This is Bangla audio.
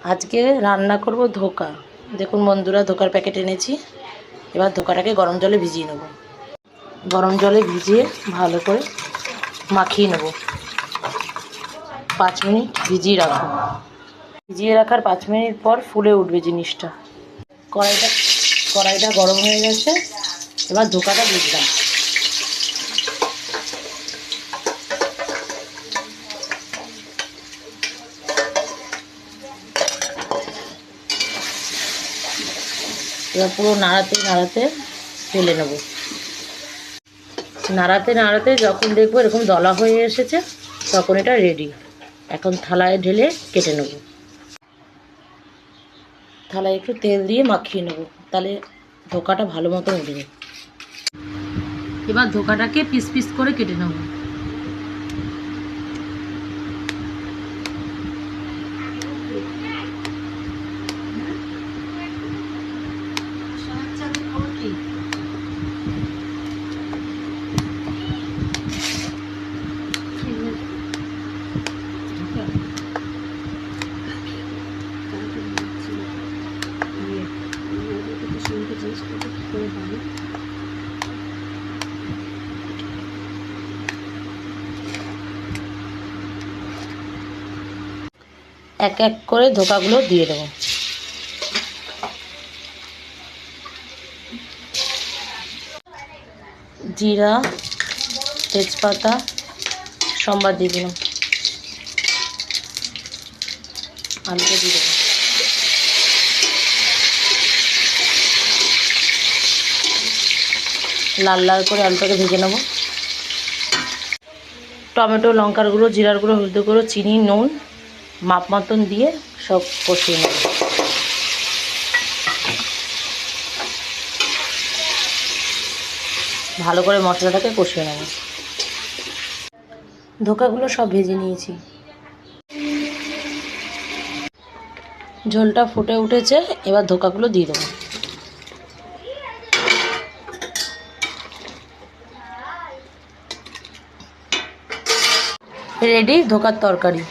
আজকে রান্না করব ধোকা। দেখুন বন্ধুরা, ধোকার প্যাকেট এনেছি। এবার ধোকাটাকে গরম জলে ভিজিয়ে নেব। গরম জলে ভিজিয়ে ভালো করে মাখিয়ে নেব। 5 মিনিট ভিজিয়ে রাখবো। ভিজিয়ে রাখার 5 মিনিট পর ফুলে উঠবে জিনিসটা। কড়াইটা গরম হয়ে গেছে। এবার ধোকাটা দিলাম। এবার পুরো নাড়াতে নাড়াতে ঢেলে নেব। নাড়াতে নাড়াতে যখন দেখবো এরকম দলা হয়ে এসেছে, তখন এটা রেডি। এখন থালায় ঢেলে কেটে নেব। থালায় একটু তেল দিয়ে মাখিয়ে নেব, তাহলে ধোকাটা ভালো মতো উঠবে। এবার ধোকাটাকে পিস পিস করে কেটে নেব। এক এক করে ধোকাগুলো দিয়ে দেবো। জিরা, তেজপাতা সম্বার দিয়ে দিলাম। আলুটা দিয়ে দেবো। লাল লাল করে আলুটাকে ভেজে নেব। টমেটো, লঙ্কার গুঁড়ো, জিরার গুঁড়ো, হলুদের গুঁড়ো, চিনি, নুন মাপ মতন দিয়ে সব কষিয়ে নেব। ভালো করে মশলাটাকে কষিয়ে নেব। ধোকাগুলো সব ভেজে নিয়েছি। ঝোলটা ফুটে উঠেছে, এবার ধোকাগুলো দিয়ে দেবো। রেডি ধোকার তরকারি।